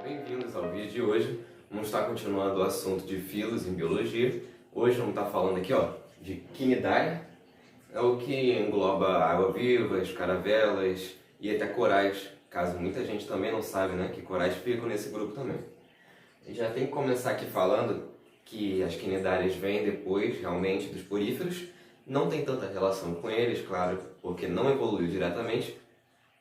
Bem-vindos ao vídeo de hoje. Vamos estar continuando o assunto de filos em biologia. Hoje vamos estar falando aqui de Cnidaria, é o que engloba água-vivas, caravelas e até corais, caso muita gente também não sabe, né, que corais ficam nesse grupo também. A gente já tem que começar aqui falando que as Cnidarias vêm depois, realmente, dos poríferos. Não tem tanta relação com eles, claro, porque não evoluiu diretamente,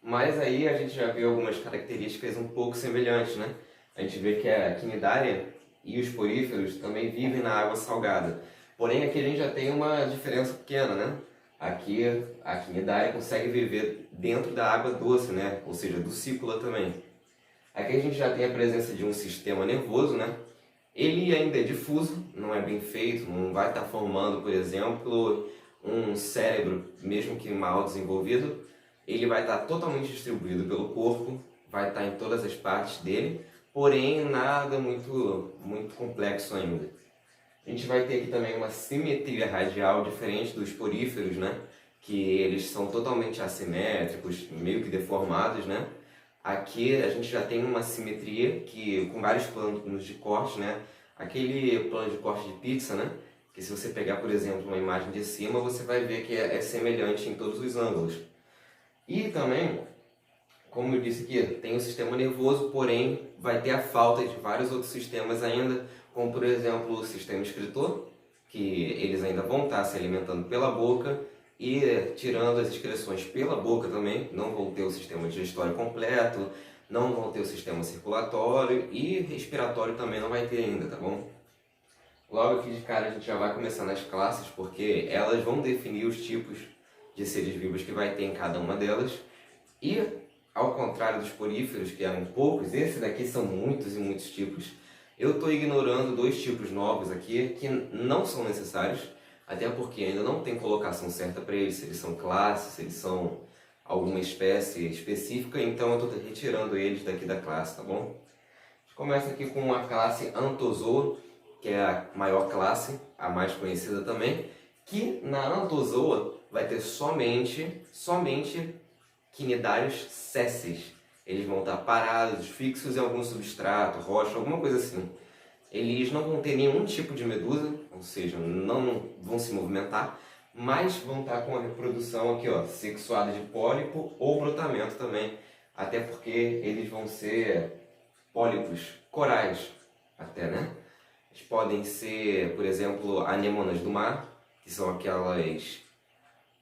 mas aí a gente já vê algumas características um pouco semelhantes, né? A gente vê que a Cnidaria e os poríferos também vivem na água salgada. Porém, aqui a gente já tem uma diferença pequena, né? Aqui a Cnidaria consegue viver dentro da água doce, né? Ou seja, do Ducícola também. Aqui a gente já tem a presença de um sistema nervoso, né? Ele ainda é difuso, não é bem feito, não vai estar formando, por exemplo, um cérebro, mesmo que mal desenvolvido. Ele vai estar totalmente distribuído pelo corpo, vai estar em todas as partes dele, porém nada muito complexo ainda. A gente vai ter aqui também uma simetria radial diferente dos poríferos, né? Que eles são totalmente assimétricos, meio que deformados, né? Aqui a gente já tem uma simetria que, com vários planos de corte, né? Aquele plano de corte de pizza, né? Que se você pegar, por exemplo, uma imagem de cima, você vai ver que é semelhante em todos os ângulos. E também, como eu disse aqui, tem o sistema nervoso, porém vai ter a falta de vários outros sistemas ainda, como por exemplo o sistema excretor, que eles ainda vão estar se alimentando pela boca e tirando as excreções pela boca também, não vão ter o sistema digestório completo, não vão ter o sistema circulatório e respiratório também não vai ter ainda, tá bom? Logo aqui de cara a gente já vai começar nas classes, porque elas vão definir os tipos de seres vivos que vai ter em cada uma delas. E, ao contrário dos poríferos, que eram poucos, esses daqui são muitos e muitos tipos. Eu estou ignorando dois tipos novos aqui, que não são necessários, até porque ainda não tem colocação certa para eles, se eles são classes, se eles são alguma espécie específica, então eu estou retirando eles daqui da classe, tá bom? A gente começa aqui com a classe Anthozoa, que é a maior classe, a mais conhecida também, que na Anthozoa vai ter somente Cnidarios sessis. Eles vão estar parados, fixos em algum substrato, rocha, alguma coisa assim. Eles não vão ter nenhum tipo de medusa, ou seja, não vão se movimentar, mas vão estar com a reprodução aqui, sexuada de pólipo ou brotamento também, até porque eles vão ser pólipos corais, até, né? Eles podem ser, por exemplo, anêmonas do mar, que são aquelas...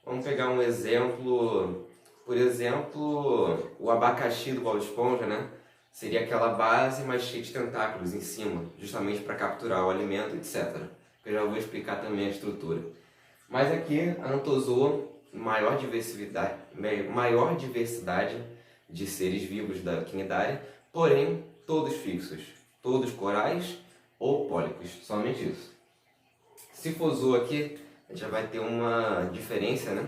Vamos pegar um exemplo, por exemplo, o abacaxi do Bob Esponja, né? Seria aquela base, mas cheia de tentáculos em cima, justamente para capturar o alimento, etc. Eu já vou explicar também a estrutura. Mas aqui, a Anthozoa, maior diversidade de seres vivos da Cnidaria, porém todos fixos, todos corais ou pólipos, somente isso. Sifozoa aqui, a gente já vai ter uma diferença, né?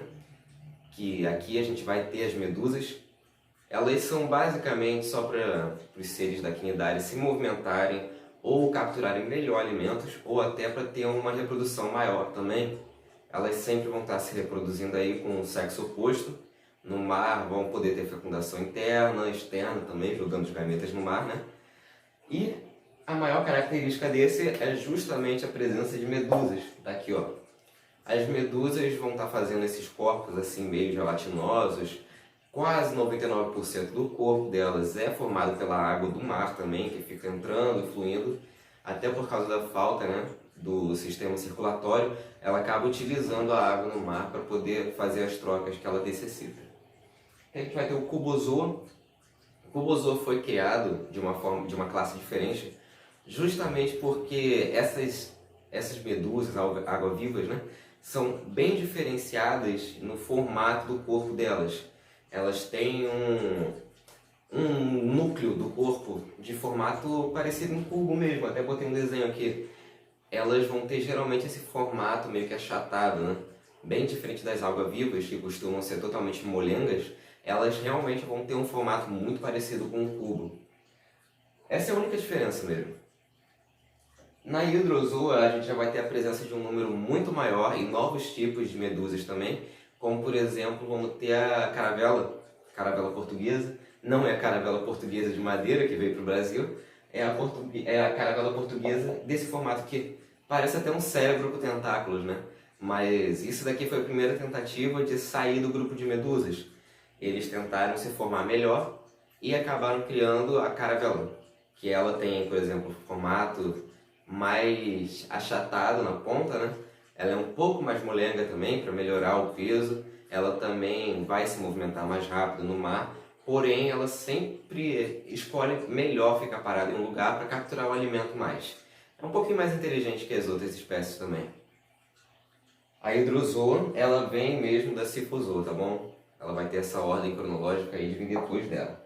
Que aqui a gente vai ter as medusas. Elas são basicamente só para os seres da Cnidaria se movimentarem ou capturarem melhor alimentos, ou até para ter uma reprodução maior também. Elas sempre vão estar se reproduzindo aí com o sexo oposto. No mar vão poder ter fecundação interna, externa também, jogando os gametas no mar, né? E a maior característica desse é justamente a presença de medusas. Daqui, ó. As medusas vão estar fazendo esses corpos assim meio gelatinosos. Quase 99% do corpo delas é formado pela água do mar também, que fica entrando e fluindo. Até por causa da falta, né, do sistema circulatório, ela acaba utilizando a água no mar para poder fazer as trocas que ela necessita. A gente vai ter o Cubozoa. O Cubozoa foi criado de uma classe diferente, justamente porque essas medusas água-vivas, né, são bem diferenciadas no formato do corpo delas. Elas têm um núcleo do corpo de formato parecido com um cubo mesmo, até botei um desenho aqui. Elas vão ter geralmente esse formato meio que achatado, né? Bem diferente das água-vivas, que costumam ser totalmente molengas, elas realmente vão ter um formato muito parecido com um cubo. Essa é a única diferença mesmo. Na Hydrozoa a gente já vai ter a presença de um número muito maior e novos tipos de medusas também, como por exemplo vamos ter a caravela portuguesa, Não é a caravela portuguesa de madeira que veio para o Brasil, é a caravela portuguesa desse formato que parece até um cérebro com tentáculos, né? Mas isso daqui foi a primeira tentativa de sair do grupo de medusas. Eles tentaram se formar melhor e acabaram criando a caravela, que ela tem, por exemplo, formato mais achatado na ponta, né? Ela é um pouco mais molenga também para melhorar o peso. Ela também vai se movimentar mais rápido no mar, porém ela sempre escolhe melhor ficar parada em um lugar para capturar o alimento mais. É um pouquinho mais inteligente que as outras espécies também. A hidrozoa, ela vem mesmo da Scyphozoa, tá bom? Ela vai ter essa ordem cronológica aí de vir depois dela.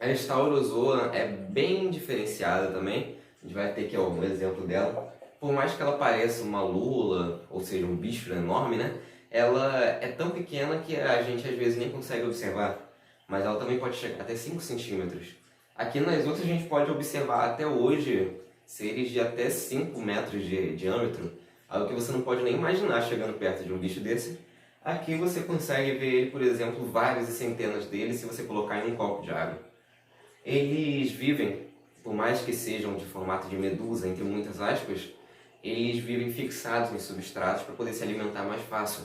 A Staurozoa é bem diferenciada também. A gente vai ter aqui um exemplo dela. Por mais que ela pareça uma lula, ou seja, um bicho enorme, né? Ela é tão pequena que a gente às vezes nem consegue observar. Mas ela também pode chegar até 5 centímetros. Aqui nas outras a gente pode observar até hoje seres de até 5 metros de diâmetro. Algo que você não pode nem imaginar chegando perto de um bicho desse. Aqui você consegue ver ele, por exemplo, várias e centenas deles se você colocar em um copo de água. Eles vivem, por mais que sejam de formato de medusa, entre muitas aspas, eles vivem fixados em substratos para poder se alimentar mais fácil.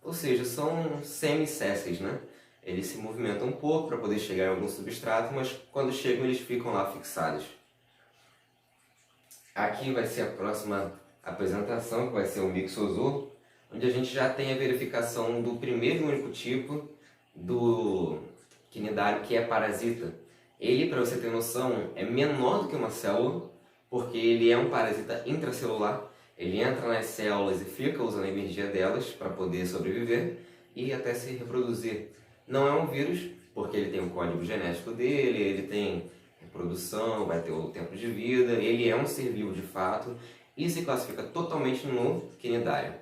Ou seja, são semi-sésseis, né? Eles se movimentam um pouco para poder chegar em algum substrato, mas quando chegam eles ficam lá fixados. Aqui vai ser a próxima apresentação, que vai ser o Mixozoa, onde a gente já tem a verificação do primeiro e único tipo do quinidário que é parasita. Ele, para você ter noção, é menor do que uma célula, porque ele é um parasita intracelular. Ele entra nas células e fica usando a energia delas para poder sobreviver e até se reproduzir. Não é um vírus, porque ele tem o código genético dele, ele tem reprodução, vai ter o tempo de vida, ele é um ser vivo de fato e se classifica totalmente no quinidário.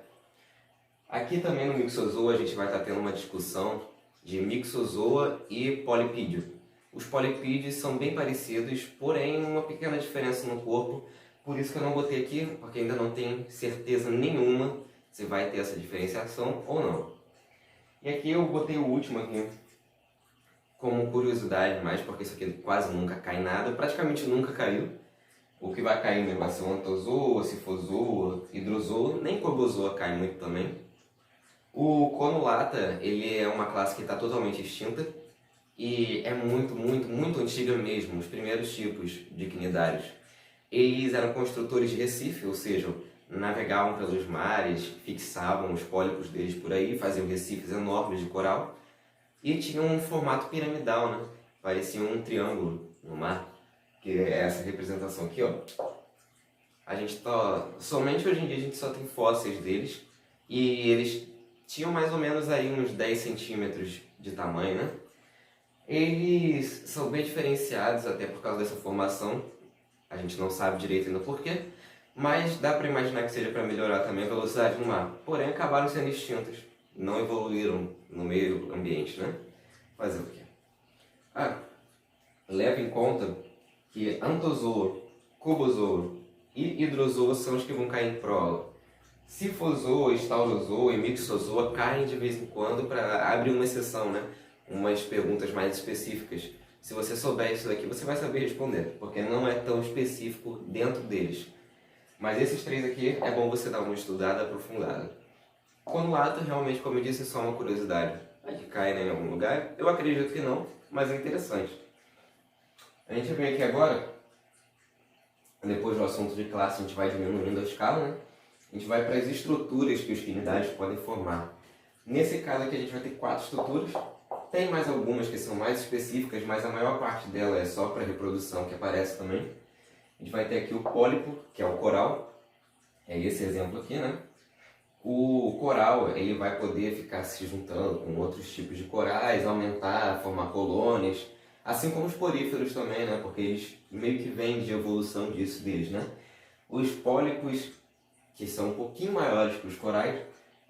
Aqui também no Mixozoa a gente vai estar tendo uma discussão de Mixozoa e Polipídio. Os polipídeos são bem parecidos, porém uma pequena diferença no corpo, por isso que eu não botei aqui, porque ainda não tenho certeza nenhuma se vai ter essa diferenciação ou não. E aqui eu botei o último aqui como curiosidade mais, porque isso aqui quase nunca cai nada, praticamente nunca caiu. O que vai cair mesmo vai ser o Anthozoa, Scyphozoa, Hydrozoa, nem Corbozoa cai muito também. O Conulata, ele é uma classe que está totalmente extinta e é muito antiga mesmo, os primeiros tipos de quinidários. Eles eram construtores de recife, ou seja, navegavam pelos mares, fixavam os pólipos deles por aí, faziam recifes enormes de coral e tinham um formato piramidal, né? Parecia um triângulo no mar, que é essa representação aqui, ó. Somente hoje em dia a gente só tem fósseis deles e eles tinham mais ou menos aí uns 10 centímetros de tamanho, né? Eles são bem diferenciados até por causa dessa formação, a gente não sabe direito ainda porquê, mas dá para imaginar que seja para melhorar também a velocidade no mar. Porém, acabaram sendo extintos, não evoluíram no meio ambiente, né? Fazer o quê? Leva em conta que Anthozoa, Cubozoa e Hydrozoa são os que vão cair em prova. Scyphozoa, Staurozoa e Mixozoa caem de vez em quando para abrir uma exceção, né? Umas perguntas mais específicas. Se você souber isso daqui, você vai saber responder, porque não é tão específico dentro deles. Mas esses três aqui é bom você dar uma estudada aprofundada. Conulata, realmente, como eu disse, é só uma curiosidade. Vai que cai em algum lugar? Eu acredito que não, mas é interessante. A gente vem aqui agora, depois do assunto de classe, a gente vai diminuindo a escala, né? A gente vai para as estruturas que os quinidários podem formar. Nesse caso aqui a gente vai ter 4 estruturas. Tem mais algumas que são mais específicas, mas a maior parte dela é só para reprodução, que aparece também. A gente vai ter aqui o pólipo, que é o coral. É esse exemplo aqui, né? O coral, ele vai poder ficar se juntando com outros tipos de corais, aumentar, formar colônias, assim como os poríferos também, né? Porque eles meio que vêm de evolução disso deles, né? Os pólipos, que são um pouquinho maiores que os corais,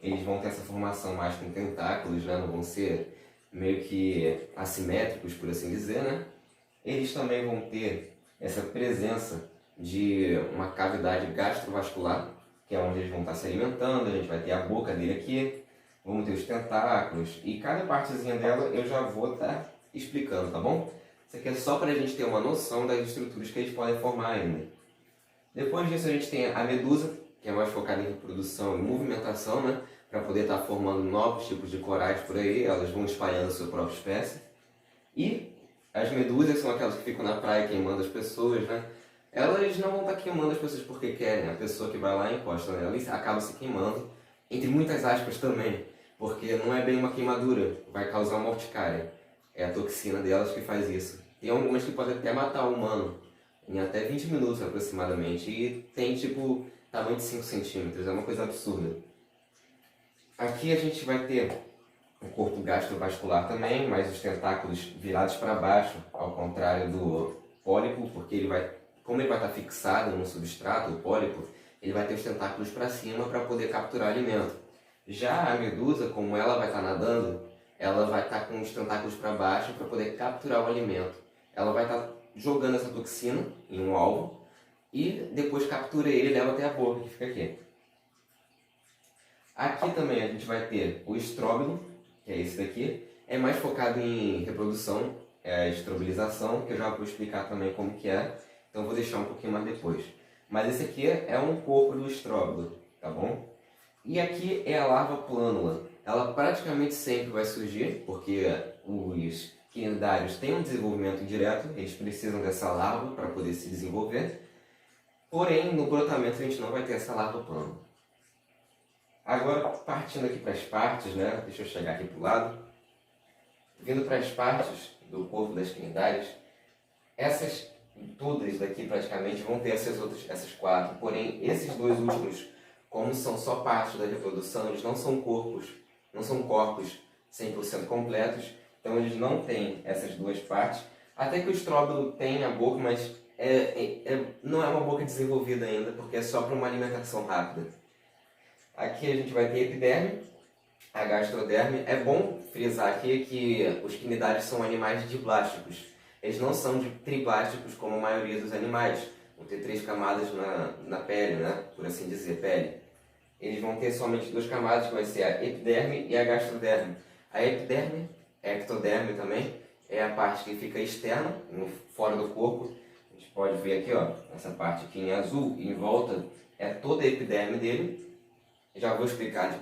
eles vão ter essa formação mais com tentáculos, né? Não vão ser meio que assimétricos, por assim dizer, né? Eles também vão ter essa presença de uma cavidade gastrovascular, que é onde eles vão estar se alimentando. A gente vai ter a boca dele aqui, vamos ter os tentáculos, e cada partezinha dela eu já vou estar explicando, tá bom? Isso aqui é só para a gente ter uma noção das estruturas que eles podem formar ainda. Depois disso a gente tem a medusa, que é mais focada em reprodução e movimentação, né? Para poder estar formando novos tipos de corais por aí, elas vão espalhando a sua própria espécie. E as medusas são aquelas que ficam na praia queimando as pessoas, né? Elas não vão estar queimando as pessoas porque querem, a pessoa que vai lá e encosta nela e acaba se queimando, entre muitas aspas também, porque não é bem uma queimadura, vai causar uma urticária. É a toxina delas que faz isso. Tem algumas que podem até matar o humano, em até 20 minutos aproximadamente, e tem tipo tamanho de 5 centímetros, é uma coisa absurda. Aqui a gente vai ter o corpo gastrovascular também, mas os tentáculos virados para baixo, ao contrário do pólipo, porque como ele vai estar fixado no substrato, o pólipo, ele vai ter os tentáculos para cima para poder capturar alimento. Já a medusa, como ela vai estar nadando, ela vai estar com os tentáculos para baixo para poder capturar o alimento. Ela vai estar jogando essa toxina em um alvo e depois captura ele e leva até a boca, que fica aqui. Aqui também a gente vai ter o estróbilo, que é esse daqui. É mais focado em reprodução, é a estrobilização, que eu já vou explicar também como que é. Então vou deixar um pouquinho mais depois. Mas esse aqui é um corpo do estróbilo, tá bom? E aqui é a larva plânula. Ela praticamente sempre vai surgir, porque os quinidários têm um desenvolvimento indireto, eles precisam dessa larva para poder se desenvolver. Porém, no brotamento a gente não vai ter essa larva plânula. Agora, partindo aqui para as partes, né? Deixa eu chegar aqui para o lado. Vindo para as partes do corpo das quinidárias, essas todas daqui praticamente vão ter essas 4. Porém, esses 2 últimos, como são só partes da reprodução, eles não são corpos 100% completos. Então, eles não têm essas 2 partes. Até que o estróbilo tem a boca, mas não é uma boca desenvolvida ainda, porque é só para uma alimentação rápida. Aqui a gente vai ter a epiderme, a gastroderme. É bom frisar aqui que os quinidários são animais diblásticos. Eles não são triblásticos como a maioria dos animais. Vão ter 3 camadas na pele, né? Por assim dizer, pele. Eles vão ter somente 2 camadas, que vai ser a epiderme e a gastroderme. A epiderme, ectoderme também, é a parte que fica externa, fora do corpo. A gente pode ver aqui, ó, essa parte aqui em azul, em volta, é toda a epiderme dele. Já vou explicar de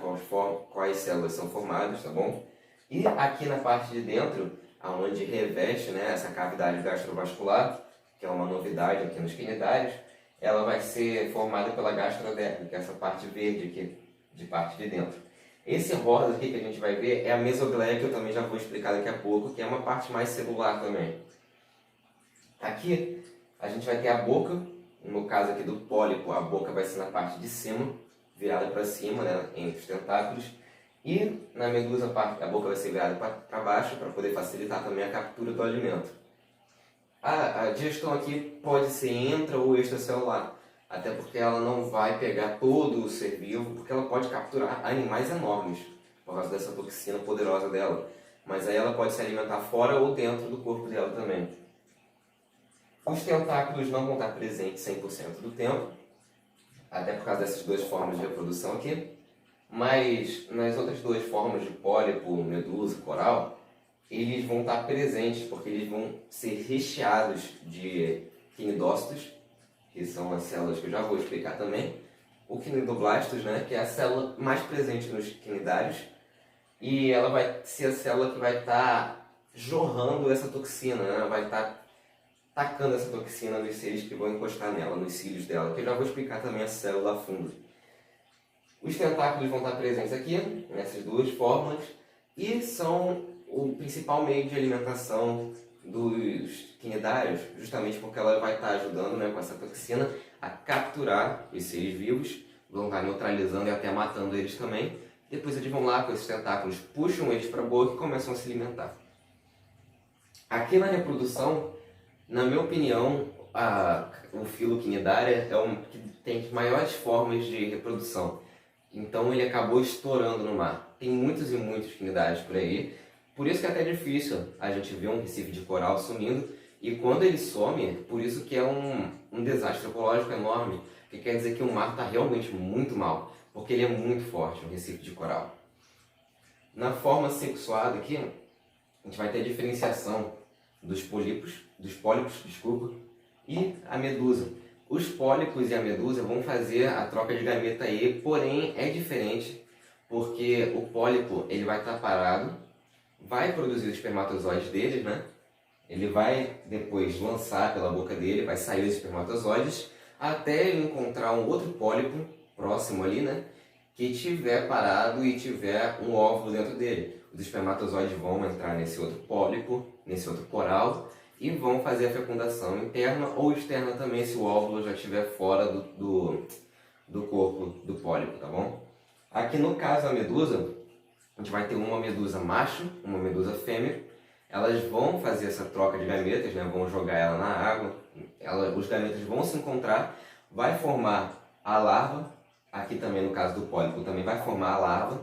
quais células são formadas, tá bom? E aqui na parte de dentro, onde reveste, né, essa cavidade gastrovascular, que é uma novidade aqui nos quinidários, ela vai ser formada pela gastroderme, que é essa parte verde aqui, de parte de dentro. Esse rosa aqui que a gente vai ver é a mesogleia, que eu também já vou explicar daqui a pouco, que é uma parte mais celular também. Aqui a gente vai ter a boca, no caso aqui do pólipo, a boca vai ser na parte de cima, virada para cima, né, entre os tentáculos. E na medusa a boca vai ser virada para baixo, para poder facilitar também a captura do alimento. A digestão aqui pode ser intra ou extracelular, até porque ela não vai pegar todo o ser vivo, porque ela pode capturar animais enormes, por causa dessa toxina poderosa dela. Mas aí ela pode se alimentar fora ou dentro do corpo dela também. Os tentáculos não vão estar presentes 100% do tempo, até por causa dessas 2 formas de reprodução aqui. Mas nas outras 2 formas de pólipo, medusa, coral, eles vão estar presentes porque eles vão ser recheados de quinidócitos, que são as células que eu já vou explicar também. O quinidoblastos, né, que é a célula mais presente nos quinidários, e ela vai ser a célula que vai estar jorrando essa toxina, né, vai estar tacando essa toxina nos seres que vão encostar nela, nos cílios dela, que eu já vou explicar também a célula a fundo. Os tentáculos vão estar presentes aqui, nessas 2 formas, e são o principal meio de alimentação dos quinidários, justamente porque ela vai estar ajudando, né, com essa toxina a capturar os seres vivos, vão estar neutralizando e até matando eles também. Depois eles vão lá com esses tentáculos, puxam eles para a boca e começam a se alimentar. Aqui na reprodução, na minha opinião, o filo quinidária é um que tem maiores formas de reprodução. Então ele acabou estourando no mar. Tem muitos e muitos quinidários por aí. Por isso que é até difícil a gente ver um recife de coral sumindo. E quando ele some, por isso que é um desastre ecológico enorme. Que quer dizer que o mar está realmente muito mal. Porque ele é muito forte, o recife de coral. Na forma sexuada aqui, a gente vai ter a diferenciação dos pólipos, desculpa, e a medusa. Os pólipos e a medusa vão fazer a troca de gameta aí, porém é diferente, porque o pólipo ele vai estar parado, vai produzir os espermatozoides deles, né? Ele vai depois lançar pela boca dele, vai sair os espermatozoides, até ele encontrar um outro pólipo próximo ali, né? Que tiver parado e tiver um óvulo dentro dele. Os espermatozoides vão entrar nesse outro pólipo, nesse outro coral, e vão fazer a fecundação interna ou externa também, se o óvulo já estiver fora do corpo do pólipo, tá bom? Aqui no caso a medusa, a gente vai ter uma medusa macho, uma medusa fêmea. Elas vão fazer essa troca de gametas, né? Vão jogar ela na água, os gametas vão se encontrar, vai formar a larva. Aqui também no caso do pólipo também vai formar a larva,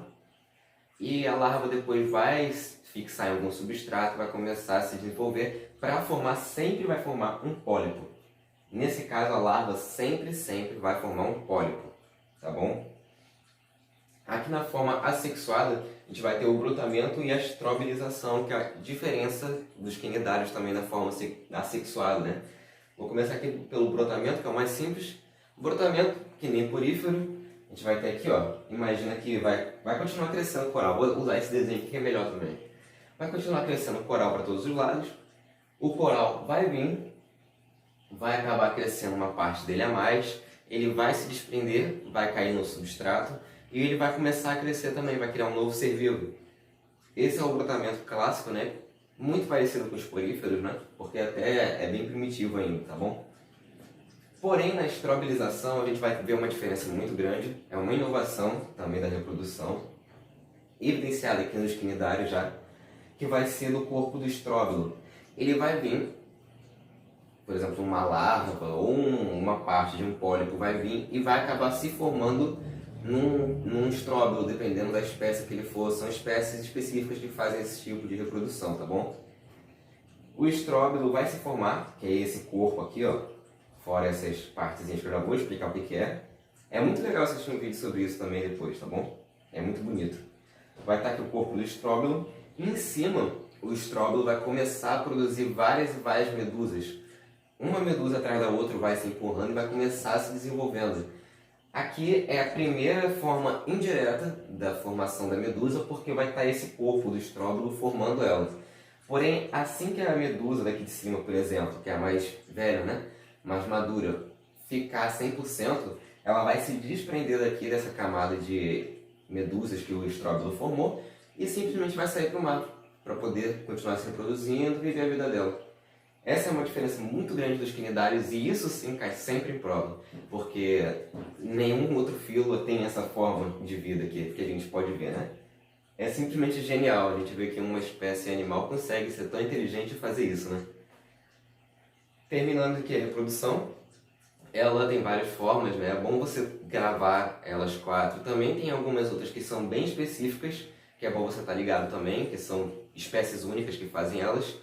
e a larva depois vai fixar em algum substrato, vai começar a se desenvolver, para formar, sempre vai formar um pólipo. Nesse caso a larva sempre vai formar um pólipo, tá bom? Aqui na forma assexuada a gente vai ter o brotamento e a estrobilização, que é a diferença dos quinidários também na forma assexuada, né? Vou começar aqui pelo brotamento, que é o mais simples. O brotamento, que nem porífero, a gente vai ter aqui, ó, imagina que vai continuar crescendo coral. Vou usar esse desenho aqui que é melhor também. Vai continuar crescendo coral para todos os lados. O coral vai vir, vai acabar crescendo uma parte dele a mais, ele vai se desprender, vai cair no substrato e ele vai começar a crescer também, vai criar um novo ser vivo. Esse é o brotamento clássico, né? Muito parecido com os poríferos, né? Porque até é bem primitivo ainda, tá bom? Porém, na estrobilização a gente vai ver uma diferença muito grande, é uma inovação também da reprodução, evidenciada aqui nos quinidários já, que vai ser no corpo do estróbilo. Ele vai vir, por exemplo, uma larva ou uma parte de um pólipo vai vir e vai acabar se formando num estróbilo, dependendo da espécie que ele for. São espécies específicas que fazem esse tipo de reprodução, tá bom? O estróbilo vai se formar, que é esse corpo aqui, ó, fora essas partezinhas que eu já vou explicar o que é. É muito legal assistir um vídeo sobre isso também depois, tá bom? É muito bonito. Vai estar aqui o corpo do estróbilo. E em cima, o estróbilo vai começar a produzir várias e várias medusas. Uma medusa atrás da outra vai se empurrando e vai começar a se desenvolvendo. Aqui é a primeira forma indireta da formação da medusa, porque vai estar esse corpo do estróbilo formando ela. Porém, assim que a medusa daqui de cima, por exemplo, que é a mais velha, né, mais madura, ficar 100%, ela vai se desprender daqui dessa camada de medusas que o estróbilo formou e simplesmente vai sair para o mar, para poder continuar se reproduzindo e viver a vida dela. Essa é uma diferença muito grande dos quinidários e isso sim cai sempre em prova, porque nenhum outro filo tem essa forma de vida que a gente pode ver, né? É simplesmente genial a gente ver que uma espécie animal consegue ser tão inteligente e fazer isso, né? Terminando aqui a reprodução, ela tem várias formas, né? É bom você gravar elas 4. Também tem algumas outras que são bem específicas, que é bom você estar ligado também, que são espécies únicas que fazem elas.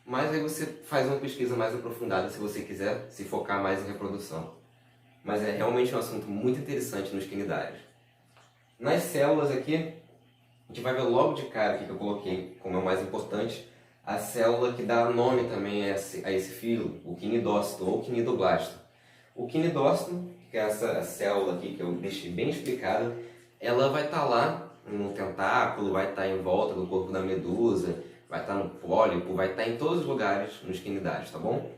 Mas aí você faz uma pesquisa mais aprofundada se você quiser se focar mais em reprodução. Mas é realmente um assunto muito interessante nos quinidários. Nas células aqui, a gente vai ver logo de cara aqui que eu coloquei como é o mais importante, a célula que dá nome também a esse filo, o quinidócito ou quinidoblasto. O quinidócito, que é essa célula aqui que eu deixei bem explicada, ela vai estar lá no tentáculo, vai estar em volta do corpo da medusa, vai estar no pólipo, vai estar em todos os lugares nos quinidários, tá bom?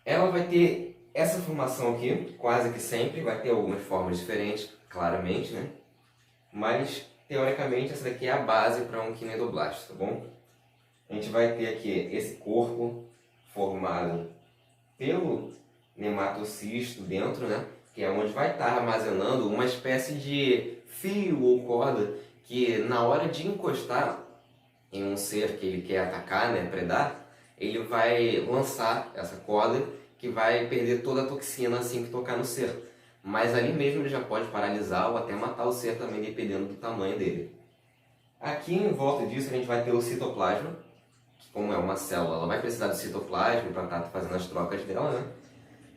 Ela vai ter essa formação aqui, quase que sempre, vai ter algumas formas diferentes, claramente, né? Mas, teoricamente, essa daqui é a base para um quinidoblasto, tá bom? A gente vai ter aqui esse corpo formado pelo nematocisto dentro, né? Que é onde vai estar armazenando uma espécie de fio ou corda que, na hora de encostar em um ser que ele quer atacar, né, predar, ele vai lançar essa corda que vai perder toda a toxina assim que tocar no ser. Mas ali mesmo ele já pode paralisar ou até matar o ser também, dependendo do tamanho dele. Aqui em volta disso a gente vai ter o citoplasma, que como é uma célula, ela vai precisar do citoplasma para estar fazendo as trocas dela, né?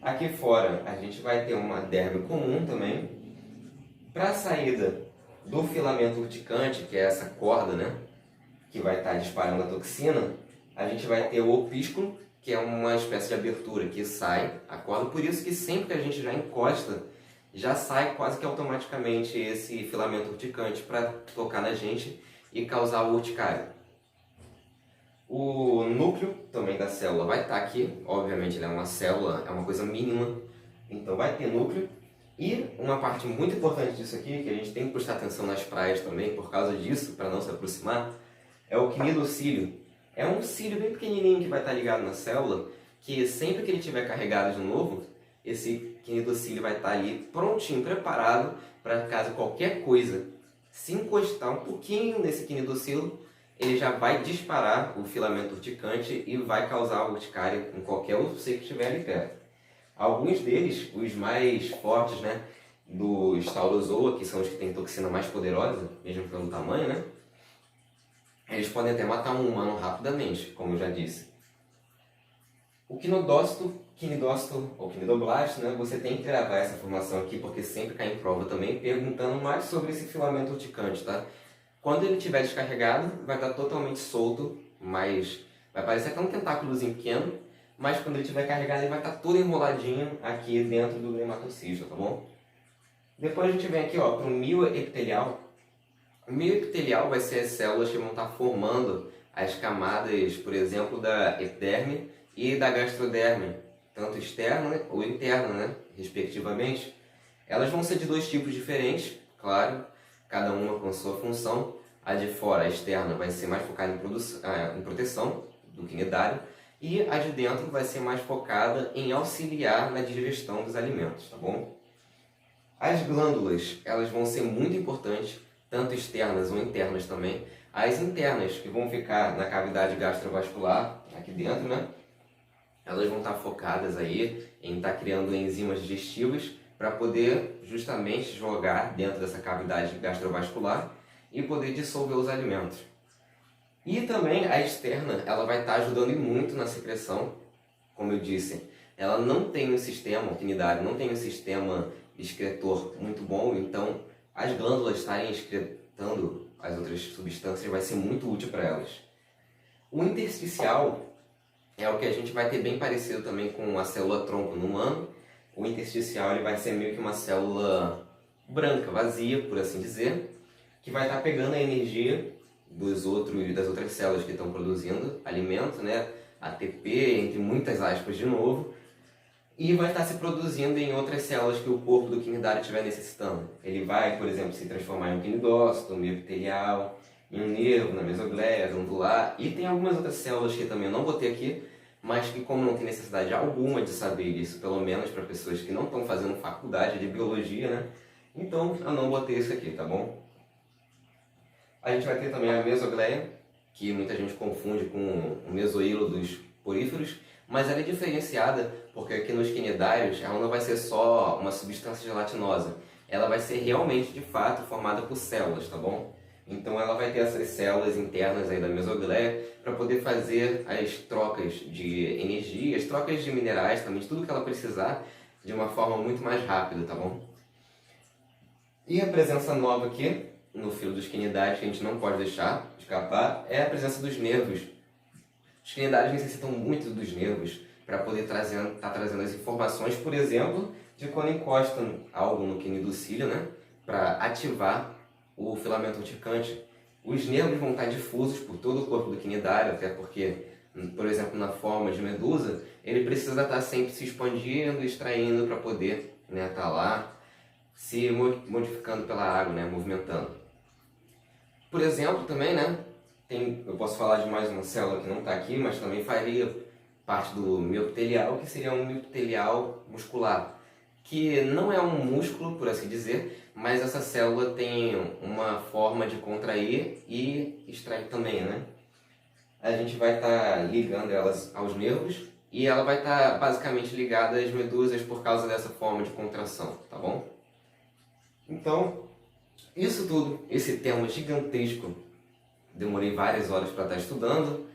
Aqui fora a gente vai ter uma derme comum também. Para a saída do filamento urticante, que é essa corda, né, que vai estar disparando a toxina, a gente vai ter o opísculo, que é uma espécie de abertura que sai a corda, por isso que sempre que a gente já encosta, já sai quase que automaticamente esse filamento urticante para tocar na gente e causar a urticária. O núcleo também da célula vai estar aqui, obviamente ele é uma célula, é uma coisa mínima, então vai ter núcleo. E uma parte muito importante disso aqui, que a gente tem que prestar atenção nas praias também, por causa disso, para não se aproximar, é o quinidocílio. É um cílio bem pequenininho que vai estar ligado na célula, que sempre que ele estiver carregado de novo, esse quinidocílio vai estar ali prontinho, preparado, para caso qualquer coisa se encostar um pouquinho nesse quinidocílio, ele já vai disparar o filamento urticante e vai causar urticária em qualquer outro ser que estiver ali perto. Alguns deles, os mais fortes, né, dos Taurozoa, que são os que têm toxina mais poderosa, mesmo pelo tamanho, né, eles podem até matar um humano rapidamente, como eu já disse. O quinidócito ou quinidoblasto, né, você tem que gravar essa informação aqui, porque sempre cai em prova também, perguntando mais sobre esse filamento urticante, tá? Quando ele estiver descarregado, vai estar totalmente solto, mas vai parecer até um tentáculozinho pequeno, mas quando ele estiver carregado, ele vai estar todo enroladinho aqui dentro do hematocisto, tá bom? Depois a gente vem aqui, ó, para o mioepitelial. O mioepitelial vai ser as células que vão estar formando as camadas, por exemplo, da epiderme e da gastroderme, tanto externa ou interna, né, respectivamente. Elas vão ser de dois tipos diferentes, claro, cada uma com sua função. A de fora, a externa, vai ser mais focada em proteção do quinidário, e a de dentro vai ser mais focada em auxiliar na digestão dos alimentos, tá bom? As glândulas, elas vão ser muito importantes, tanto externas ou internas também. As internas, que vão ficar na cavidade gastrovascular, aqui dentro, né? Elas vão estar focadas aí em estar criando enzimas digestivas para poder justamente jogar dentro dessa cavidade gastrovascular e poder dissolver os alimentos. E também a externa, ela vai estar ajudando muito na secreção, como eu disse. Ela não tem um sistema, o quinidário não tem um sistema excretor muito bom, então as glândulas estarem excretando as outras substâncias vai ser muito útil para elas. O intersticial é o que a gente vai ter bem parecido também com a célula tronco no humano. O intersticial ele vai ser meio que uma célula branca, vazia, por assim dizer, que vai estar pegando a energia das outras células que estão produzindo alimento, né? ATP, entre muitas aspas de novo, e vai estar se produzindo em outras células que o corpo do quinidário estiver necessitando. Ele vai, por exemplo, se transformar em um quinidócito, um mioepitelial, em um nervo, na mesogleia, glandular, e tem algumas outras células que também eu não botei aqui, mas que como não tem necessidade alguma de saber isso, pelo menos para pessoas que não estão fazendo faculdade de biologia, né? Então eu não botei isso aqui, tá bom? A gente vai ter também a mesogleia, que muita gente confunde com o mesoílo dos poríferos, mas ela é diferenciada porque aqui nos quinidários ela não vai ser só uma substância gelatinosa, ela vai ser realmente, de fato, formada por células, tá bom? Então ela vai ter essas células internas aí da mesogleia para poder fazer as trocas de energia, as trocas de minerais também, de tudo que ela precisar, de uma forma muito mais rápida, tá bom? E a presença nova aqui no filo dos quinidários, que a gente não pode deixar escapar, é a presença dos nervos. Os quinidários necessitam muito dos nervos para poder estar trazendo as informações, por exemplo, de quando encostam algo no quinidocílio, né, para ativar o filamento urticante. Os nervos vão estar difusos por todo o corpo do quinidário, até porque, por exemplo, na forma de medusa, ele precisa estar sempre se expandindo, extraindo para poder, né, estar lá se modificando pela água, né, movimentando. Por exemplo, também, né, eu posso falar de mais uma célula que não está aqui, mas também faria parte do mioepitelial, que seria um mioepitelial muscular, que não é um músculo, por assim dizer, mas essa célula tem uma forma de contrair e extrair também, né? A gente vai estar ligando elas aos nervos e ela vai estar basicamente ligada às medusas por causa dessa forma de contração, tá bom? Então, isso tudo, esse tema gigantesco, demorei várias horas para estar estudando,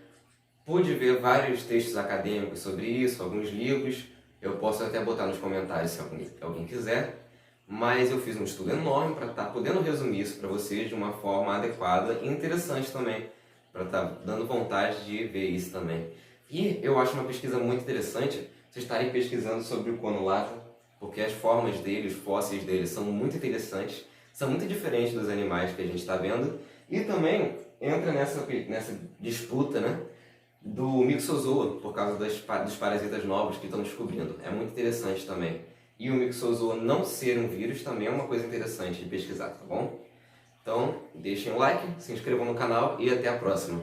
pude ver vários textos acadêmicos sobre isso, alguns livros, eu posso até botar nos comentários se alguém quiser, mas eu fiz um estudo enorme para estar podendo resumir isso para vocês de uma forma adequada e interessante também, para estar dando vontade de ver isso também. E eu acho uma pesquisa muito interessante vocês estarem pesquisando sobre o conolata, porque as formas dele, os fósseis dele são muito interessantes, são muito diferentes dos animais que a gente está vendo, e também entra nessa disputa, né, do Mixozoa, por causa dos parasitas novos que estão descobrindo. É muito interessante também. E o Mixozoa não ser um vírus também é uma coisa interessante de pesquisar, tá bom? Então, deixem um like, se inscrevam no canal e até a próxima.